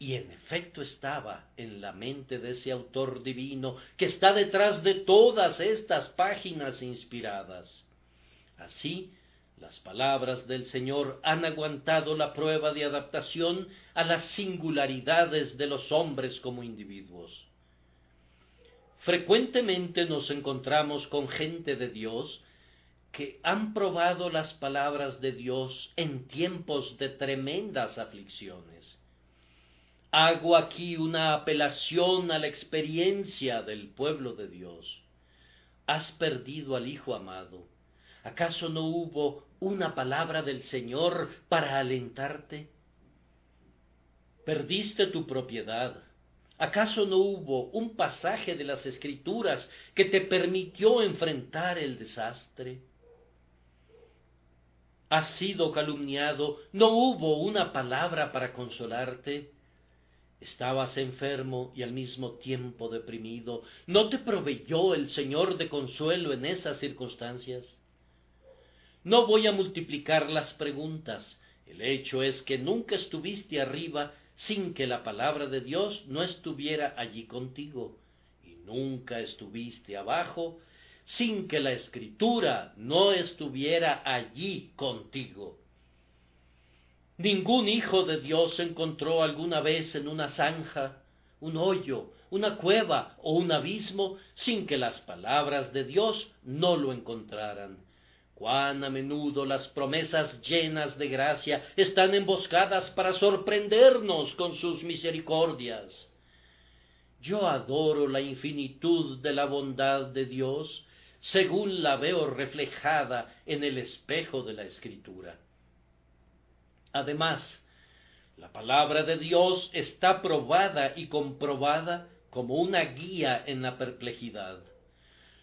Y en efecto estaba en la mente de ese autor divino que está detrás de todas estas páginas inspiradas. Así, las palabras del Señor han aguantado la prueba de adaptación a las singularidades de los hombres como individuos. Frecuentemente nos encontramos con gente de Dios que han probado las palabras de Dios en tiempos de tremendas aflicciones. Hago aquí una apelación a la experiencia del pueblo de Dios. Has perdido al Hijo amado. ¿Acaso no hubo una palabra del Señor para alentarte? Perdiste tu propiedad. ¿Acaso no hubo un pasaje de las Escrituras que te permitió enfrentar el desastre? ¿Has sido calumniado? ¿No hubo una palabra para consolarte? ¿Estabas enfermo y al mismo tiempo deprimido? ¿No te proveyó el Señor de consuelo en esas circunstancias? No voy a multiplicar las preguntas. El hecho es que nunca estuviste arriba sin que la palabra de Dios no estuviera allí contigo, y nunca estuviste abajo sin que la Escritura no estuviera allí contigo. Ningún hijo de Dios se encontró alguna vez en una zanja, un hoyo, una cueva o un abismo sin que las palabras de Dios no lo encontraran. Cuán a menudo las promesas llenas de gracia están emboscadas para sorprendernos con sus misericordias. Yo adoro la infinitud de la bondad de Dios, según la veo reflejada en el espejo de la Escritura. Además, la palabra de Dios está probada y comprobada como una guía en la perplejidad.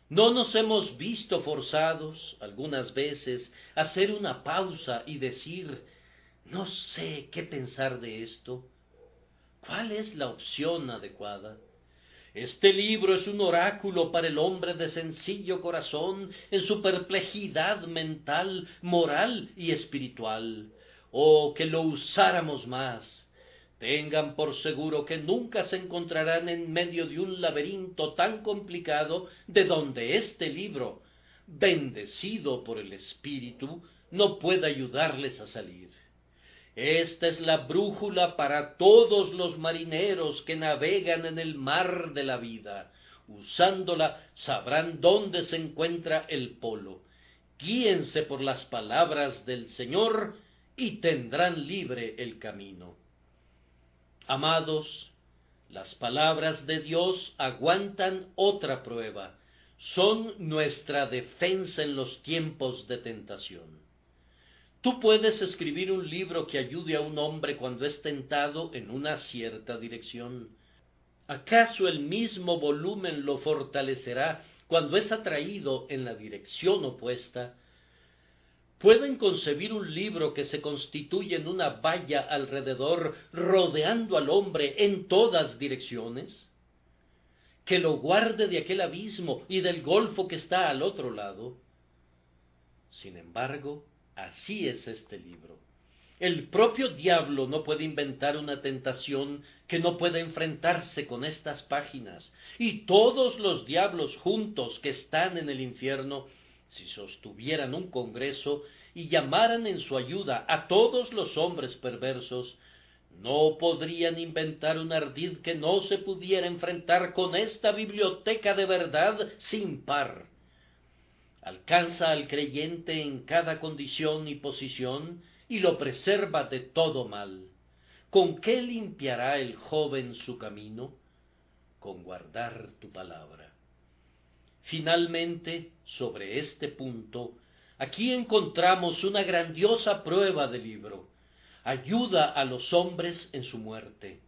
¿No nos hemos visto forzados, algunas veces, a hacer una pausa y decir, no sé qué pensar de esto? ¿Cuál es la opción adecuada? Este libro es un oráculo para el hombre de sencillo corazón en su perplejidad mental, moral y espiritual. Oh, que lo usáramos más. Tengan por seguro que nunca se encontrarán en medio de un laberinto tan complicado de donde este libro, bendecido por el Espíritu, no pueda ayudarles a salir. Esta es la brújula para todos los marineros que navegan en el mar de la vida. Usándola sabrán dónde se encuentra el polo. Guíense por las palabras del Señor y tendrán libre el camino. Amados, las palabras de Dios aguantan otra prueba. Son nuestra defensa en los tiempos de tentación. Tú puedes escribir un libro que ayude a un hombre cuando es tentado en una cierta dirección. ¿Acaso el mismo volumen lo fortalecerá cuando es atraído en la dirección opuesta? ¿Pueden concebir un libro que se constituye en una valla alrededor, rodeando al hombre en todas direcciones? ¿Que lo guarde de aquel abismo y del golfo que está al otro lado? Sin embargo, así es este libro. El propio diablo no puede inventar una tentación que no pueda enfrentarse con estas páginas, y todos los diablos juntos que están en el infierno, si sostuvieran un congreso y llamaran en su ayuda a todos los hombres perversos, no podrían inventar un ardid que no se pudiera enfrentar con esta biblioteca de verdad sin par. Alcanza al creyente en cada condición y posición y lo preserva de todo mal. ¿Con qué limpiará el joven su camino? Con guardar tu palabra. Finalmente, sobre este punto, aquí encontramos una grandiosa prueba del libro. Ayuda a los hombres en su muerte.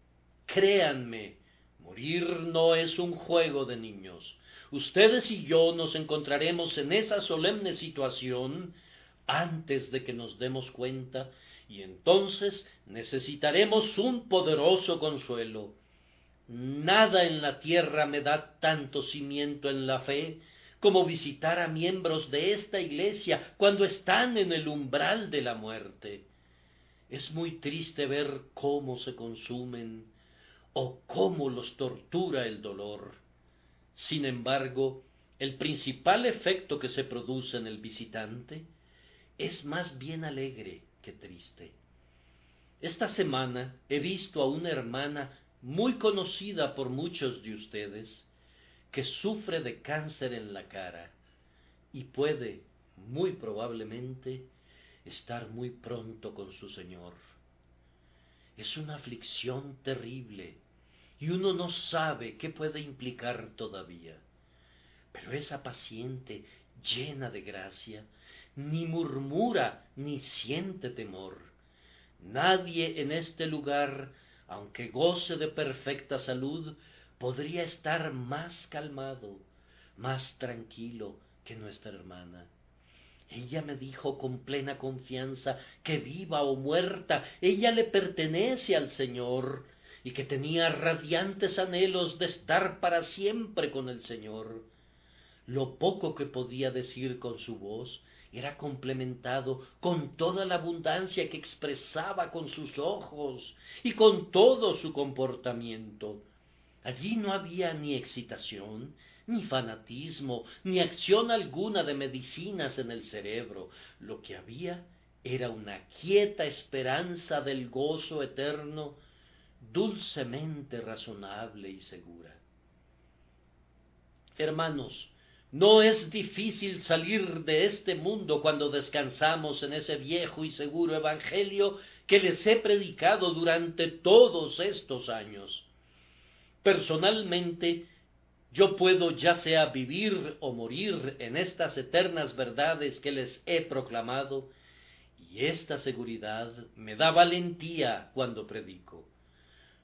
Créanme, morir no es un juego de niños. Ustedes y yo nos encontraremos en esa solemne situación antes de que nos demos cuenta, y entonces necesitaremos un poderoso consuelo. Nada en la tierra me da tanto cimiento en la fe como visitar a miembros de esta iglesia cuando están en el umbral de la muerte. Es muy triste ver cómo se consumen, oh cómo los tortura el dolor. Sin embargo, el principal efecto que se produce en el visitante es más bien alegre que triste. Esta semana he visto a una hermana muy conocida por muchos de ustedes que sufre de cáncer en la cara y puede, muy probablemente, estar muy pronto con su Señor. Es una aflicción terrible y uno no sabe qué puede implicar todavía. Pero esa paciente, llena de gracia, ni murmura ni siente temor. Nadie en este lugar, aunque goce de perfecta salud, podría estar más calmado, más tranquilo que nuestra hermana. Ella me dijo con plena confianza que viva o muerta, ella le pertenece al Señor, y que tenía radiantes anhelos de estar para siempre con el Señor. Lo poco que podía decir con su voz era complementado con toda la abundancia que expresaba con sus ojos y con todo su comportamiento. Allí no había ni excitación, ni fanatismo, ni acción alguna de medicinas en el cerebro. Lo que había era una quieta esperanza del gozo eterno, dulcemente razonable y segura. Hermanos, no es difícil salir de este mundo cuando descansamos en ese viejo y seguro evangelio que les he predicado durante todos estos años. Personalmente, yo puedo ya sea vivir o morir en estas eternas verdades que les he proclamado, y esta seguridad me da valentía cuando predico.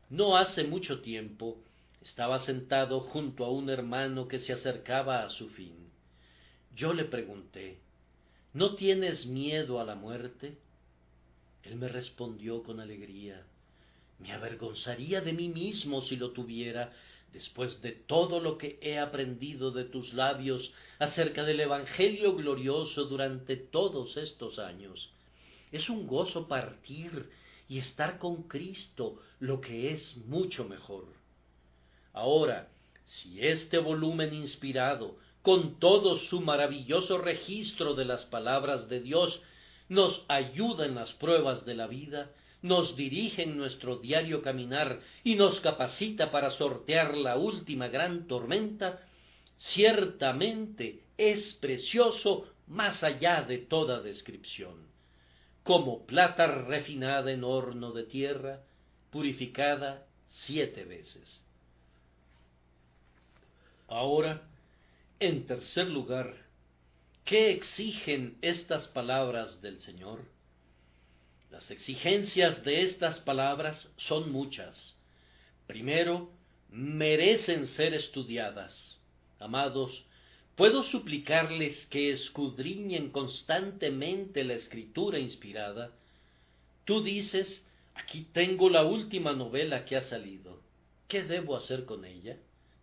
No hace mucho tiempo estaba sentado junto a un hermano que se acercaba a su fin. Yo le pregunté, ¿no tienes miedo a la muerte? Él me respondió con alegría, me avergonzaría de mí mismo si lo tuviera, después de todo lo que he aprendido de tus labios acerca del Evangelio glorioso durante todos estos años. Es un gozo partir y estar con Cristo, lo que es mucho mejor. Ahora, si este volumen inspirado, con todo su maravilloso registro de las palabras de Dios, nos ayuda en las pruebas de la vida, nos dirige en nuestro diario caminar y nos capacita para sortear la última gran tormenta, ciertamente es precioso más allá de toda descripción. Como plata refinada en horno de tierra, purificada 7 veces. Ahora, en tercer lugar, ¿qué exigen estas palabras del Señor? Las exigencias de estas palabras son muchas. Primero, merecen ser estudiadas. Amados, ¿puedo suplicarles que escudriñen constantemente la Escritura inspirada? Tú dices, aquí tengo la última novela que ha salido. ¿Qué debo hacer con ella?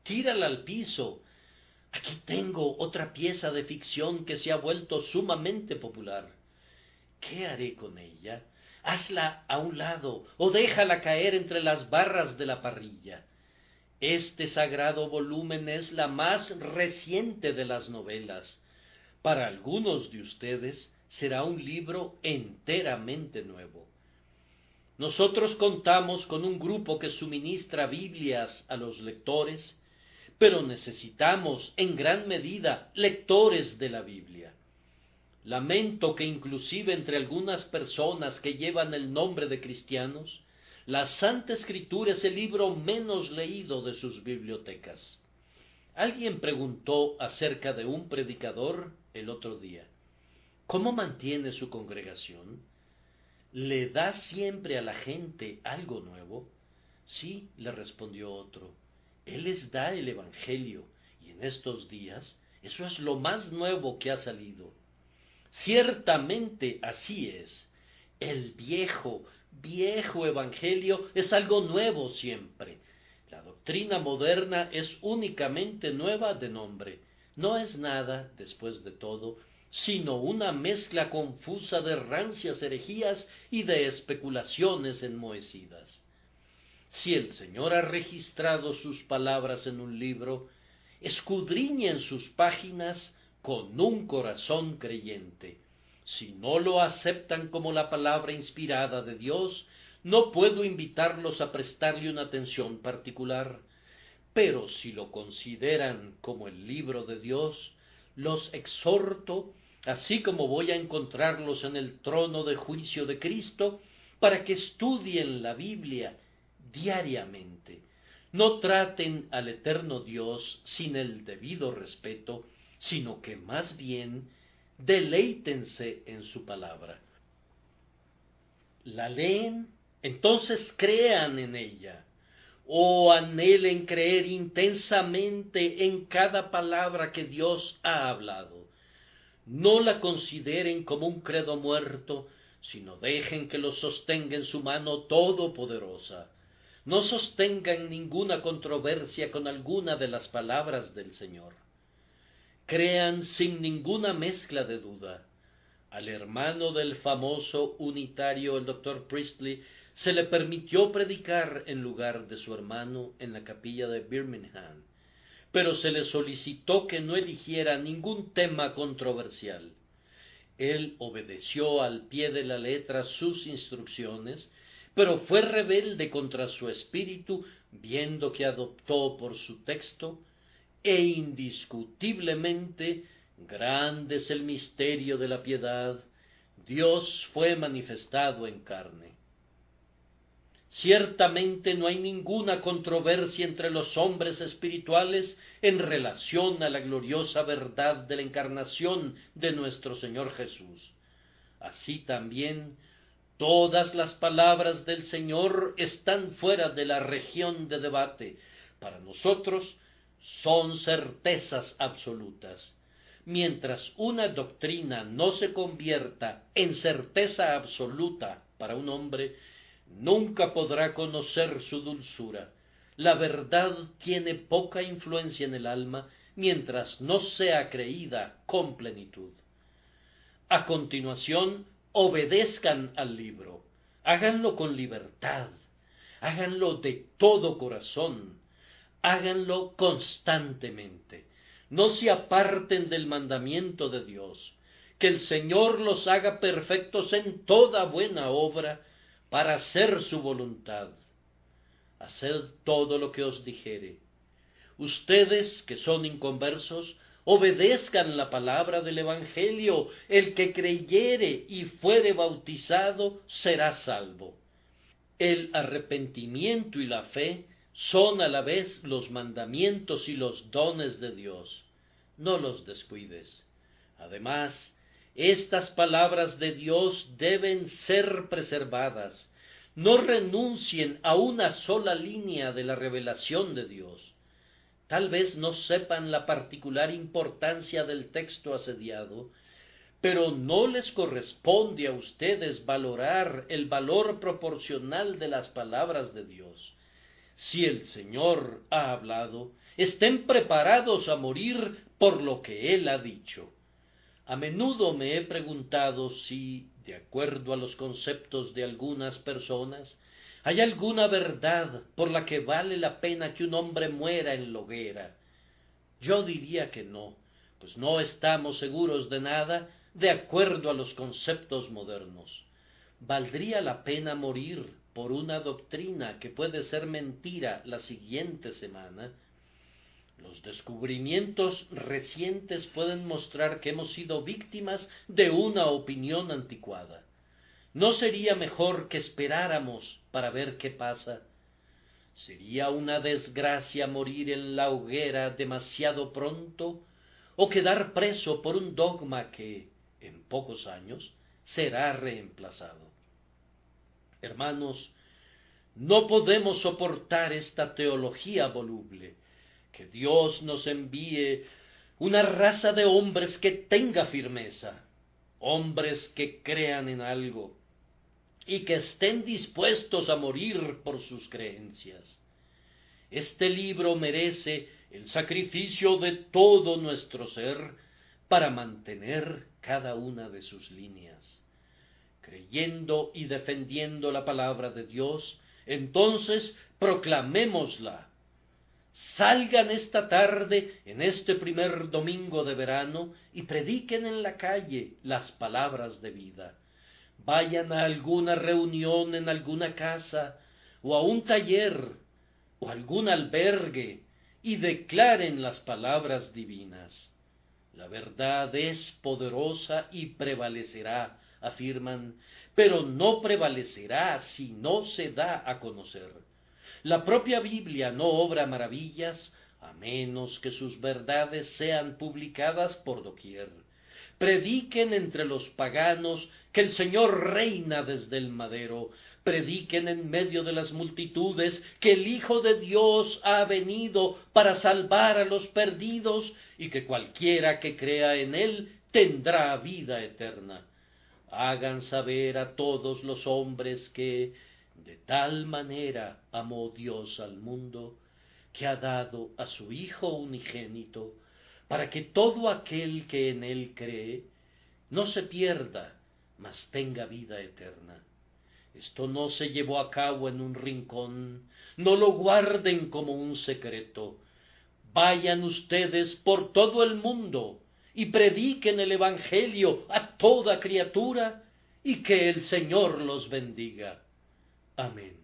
Tírala al piso. Aquí tengo otra pieza de ficción que se ha vuelto sumamente popular. ¿Qué haré con ella? Hazla a un lado o déjala caer entre las barras de la parrilla. Este sagrado volumen es la más reciente de las novelas. Para algunos de ustedes será un libro enteramente nuevo. Nosotros contamos con un grupo que suministra Biblias a los lectores, pero necesitamos en gran medida lectores de la Biblia. Lamento que inclusive entre algunas personas que llevan el nombre de cristianos, la Santa Escritura es el libro menos leído de sus bibliotecas. Alguien preguntó acerca de un predicador el otro día, ¿cómo mantiene su congregación? ¿Le da siempre a la gente algo nuevo? Sí, le respondió otro, Él les da el Evangelio, y en estos días eso es lo más nuevo que ha salido. Ciertamente así es. El viejo Evangelio es algo nuevo siempre. La doctrina moderna es únicamente nueva de nombre. No es nada, después de todo, sino una mezcla confusa de rancias herejías y de especulaciones enmohecidas. Si el Señor ha registrado sus palabras en un libro, escudriñen sus páginas con un corazón creyente. Si no lo aceptan como la palabra inspirada de Dios, no puedo invitarlos a prestarle una atención particular. Pero si lo consideran como el libro de Dios, los exhorto, así como voy a encontrarlos en el trono de juicio de Cristo, para que estudien la Biblia diariamente. No traten al eterno Dios sin el debido respeto, sino que más bien deleítense en su palabra. ¿La leen? Entonces crean en ella. O anhelen creer intensamente en cada palabra que Dios ha hablado. No la consideren como un credo muerto, sino dejen que lo sostenga en su mano todopoderosa. No sostengan ninguna controversia con alguna de las palabras del Señor. Crean sin ninguna mezcla de duda. Al hermano del famoso unitario, el Dr. Priestley, se le permitió predicar en lugar de su hermano en la capilla de Birmingham, pero se le solicitó que no eligiera ningún tema controversial. Él obedeció al pie de la letra sus instrucciones, pero fue rebelde contra su espíritu, viendo que adoptó por su texto, e indiscutiblemente grande es el misterio de la piedad, Dios fue manifestado en carne. Ciertamente no hay ninguna controversia entre los hombres espirituales en relación a la gloriosa verdad de la encarnación de nuestro Señor Jesús. Así también, todas las palabras del Señor están fuera de la región de debate. Para nosotros son certezas absolutas. Mientras una doctrina no se convierta en certeza absoluta para un hombre, nunca podrá conocer su dulzura. La verdad tiene poca influencia en el alma mientras no sea creída con plenitud. A continuación, obedezcan al libro. Háganlo con libertad. Háganlo de todo corazón. Háganlo constantemente. No se aparten del mandamiento de Dios. Que el Señor los haga perfectos en toda buena obra, para hacer su voluntad. Haced todo lo que os dijere. Ustedes, que son inconversos, obedezcan la palabra del Evangelio. El que creyere y fuere bautizado será salvo. El arrepentimiento y la fe son a la vez los mandamientos y los dones de Dios. No los descuides. Además, estas palabras de Dios deben ser preservadas. No renuncien a una sola línea de la revelación de Dios. Tal vez no sepan la particular importancia del texto asediado, pero no les corresponde a ustedes valorar el valor proporcional de las palabras de Dios. Si el Señor ha hablado, estén preparados a morir por lo que Él ha dicho. A menudo me he preguntado si, de acuerdo a los conceptos de algunas personas, hay alguna verdad por la que vale la pena que un hombre muera en la hoguera. Yo diría que no, pues no estamos seguros de nada de acuerdo a los conceptos modernos. ¿Valdría la pena morir por una doctrina que puede ser mentira la siguiente semana? Los descubrimientos recientes pueden mostrar que hemos sido víctimas de una opinión anticuada. ¿No sería mejor que esperáramos para ver qué pasa? ¿Sería una desgracia morir en la hoguera demasiado pronto o quedar preso por un dogma que, en pocos años, será reemplazado? Hermanos, no podemos soportar esta teología voluble. Que Dios nos envíe una raza de hombres que tenga firmeza, hombres que crean en algo y que estén dispuestos a morir por sus creencias. Este libro merece el sacrificio de todo nuestro ser para mantener cada una de sus líneas. Creyendo y defendiendo la palabra de Dios, entonces proclamémosla. Salgan esta tarde, en este primer domingo de verano, y prediquen en la calle las palabras de vida. Vayan a alguna reunión en alguna casa, o a un taller, o algún albergue, y declaren las palabras divinas. La verdad es poderosa y prevalecerá, afirman, pero no prevalecerá si no se da a conocer. La propia Biblia no obra maravillas a menos que sus verdades sean publicadas por doquier. Prediquen entre los paganos que el Señor reina desde el madero. Prediquen en medio de las multitudes que el Hijo de Dios ha venido para salvar a los perdidos y que cualquiera que crea en Él tendrá vida eterna. Hagan saber a todos los hombres que de tal manera amó Dios al mundo, que ha dado a su Hijo unigénito, para que todo aquel que en Él cree no se pierda, mas tenga vida eterna. Esto no se llevó a cabo en un rincón, no lo guarden como un secreto. Vayan ustedes por todo el mundo y prediquen el Evangelio a toda criatura, y que el Señor los bendiga. Amén.